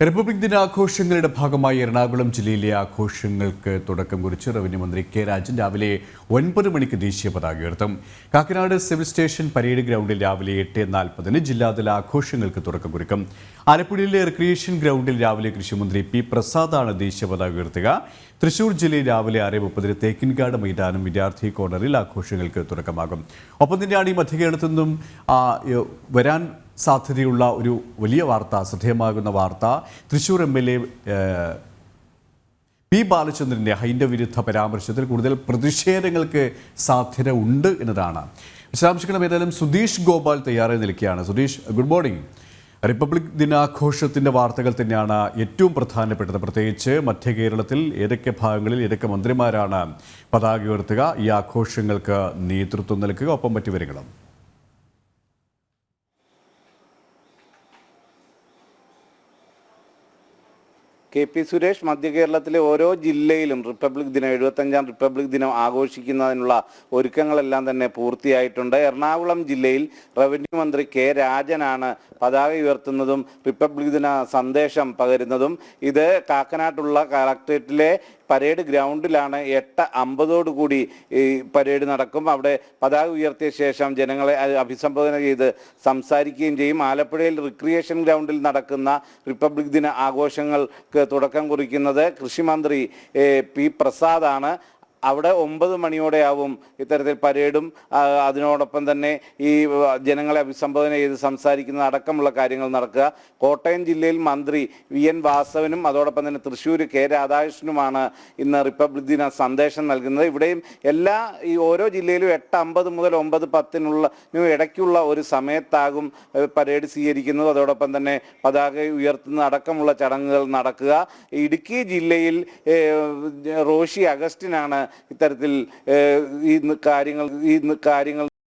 Republic ദിനാഘോഷങ്ങളുടെ ഭാഗമായി എറണാകുളം ജില്ലയിലെ ആഘോഷങ്ങൾക്ക് തുടക്കം കുറിച്ച് റവന്യൂ മന്ത്രി കെ രാജൻ രാവിലെ 9 മണിക്ക് ദേശീയ പതാക ഉയർത്തും. കാക്കനാട് സിവിൽ സ്റ്റേഷൻ പരേഡ് ഗ്രൗണ്ടിൽ രാവിലെ 8:40 ജില്ലാതല ആഘോഷങ്ങൾക്ക് തുടക്കം കുറിക്കും. ആലപ്പുഴയിലെ റിക്രിയേഷൻ ഗ്രൗണ്ടിൽ രാവിലെ കൃഷിമന്ത്രി പി പ്രസാദാണ് ദേശീയ പതാക ഉയർത്തുക. തൃശൂർ ജില്ലയിൽ രാവിലെ 6:30 തേക്കിൻകാട് മൈതാനം വിദ്യാർത്ഥി കോർണറിൽ ആഘോഷങ്ങൾക്ക് തുടക്കമാകും. ഒപ്പം തന്നെയാണ് ഈ മധ്യകേരളത്തിൽ നിന്നും വരാൻ സാധ്യതയുള്ള ഒരു വലിയ വാർത്ത, ശ്രദ്ധേയമാകുന്ന വാർത്ത. തൃശൂർ MLA പി ബാലചന്ദ്രൻ്റെ ഹൈന്ദവവിരുദ്ധ പരാമർശത്തിൽ കൂടുതൽ പ്രതിഷേധങ്ങൾക്ക് സാധ്യത ഉണ്ട് എന്നതാണ്. വിശദാംശങ്ങളും ഏതായാലും സുധീഷ് ഗോപാൽ തയ്യാറായി നിൽക്കുകയാണ്. Sudheesh, good morning. റിപ്പബ്ലിക് ദിനാഘോഷത്തിൻ്റെ വാർത്തകൾ തന്നെയാണ് ഏറ്റവും പ്രധാനപ്പെട്ടത്. പ്രത്യേകിച്ച് മധ്യ കേരളത്തിൽ ഏതൊക്കെ ഭാഗങ്ങളിൽ ഏതൊക്കെ മന്ത്രിമാരാണ് പതാക ഉയർത്തുക, ഈ ആഘോഷങ്ങൾക്ക് നേതൃത്വം നൽകുക, ഒപ്പം മറ്റു വിവരങ്ങളും. KP സുരേഷ്, മധ്യ കേരളത്തിലെ ഓരോ ജില്ലയിലും റിപ്പബ്ലിക് ദിനം 75ാം റിപ്പബ്ലിക് ദിനം ആഘോഷിക്കുന്നതിനുള്ള ഒരുക്കങ്ങളെല്ലാം തന്നെ പൂർത്തിയായിട്ടുണ്ട്. എറണാകുളം ജില്ലയിൽ റവന്യൂ മന്ത്രി കെ രാജനാണ് പതാക ഉയർത്തുന്നതും റിപ്പബ്ലിക് ദിന സന്ദേശം പകരുന്നതും. ഇത് കാക്കനാട്ടുള്ള കളക്ട്രേറ്റിലെ പരേഡ് ഗ്രൗണ്ടിലാണ് 8:50 ഈ പരേഡ് നടക്കും. അവിടെ പതാക ഉയർത്തിയ ശേഷം ജനങ്ങളെ അഭിസംബോധന ചെയ്ത് സംസാരിക്കുകയും ചെയ്യും. ആലപ്പുഴയിൽ റിക്രിയേഷൻ ഗ്രൗണ്ടിൽ നടക്കുന്ന റിപ്പബ്ലിക് ദിന ആഘോഷങ്ങൾക്ക് തുടക്കം കുറിക്കുന്നത് കൃഷിമന്ത്രി പി പ്രസാദാണ്. അവിടെ 9 മണിയോടെയാവും ഇത്തരത്തിൽ പരേഡും അതിനോടൊപ്പം തന്നെ ഈ ജനങ്ങളെ അഭിസംബോധന ചെയ്ത് സംസാരിക്കുന്ന അടക്കമുള്ള കാര്യങ്ങൾ നടക്കുക. കോട്ടയം ജില്ലയിൽ മന്ത്രി VN വാസവനും അതോടൊപ്പം തന്നെ തൃശ്ശൂർ കെ രാധാകൃഷ്ണനുമാണ് ഇന്ന് റിപ്പബ്ലിക് ദിന സന്ദേശം നൽകുന്നത്. ഇവിടെയും ഈ ഓരോ ജില്ലയിലും 8:50 മുതൽ 9:10 ഇടയ്ക്കുള്ള ഒരു സമയത്താകും പരേഡ് സ്വീകരിക്കുന്നത്. അതോടൊപ്പം തന്നെ പതാക ഉയർത്തുന്ന അടക്കമുള്ള ചടങ്ങുകൾ നടക്കുക. ഇടുക്കി ജില്ലയിൽ റോഷി അഗസ്റ്റിനാണ് ഇത്തരത്തിൽ ഈ കാര്യങ്ങൾ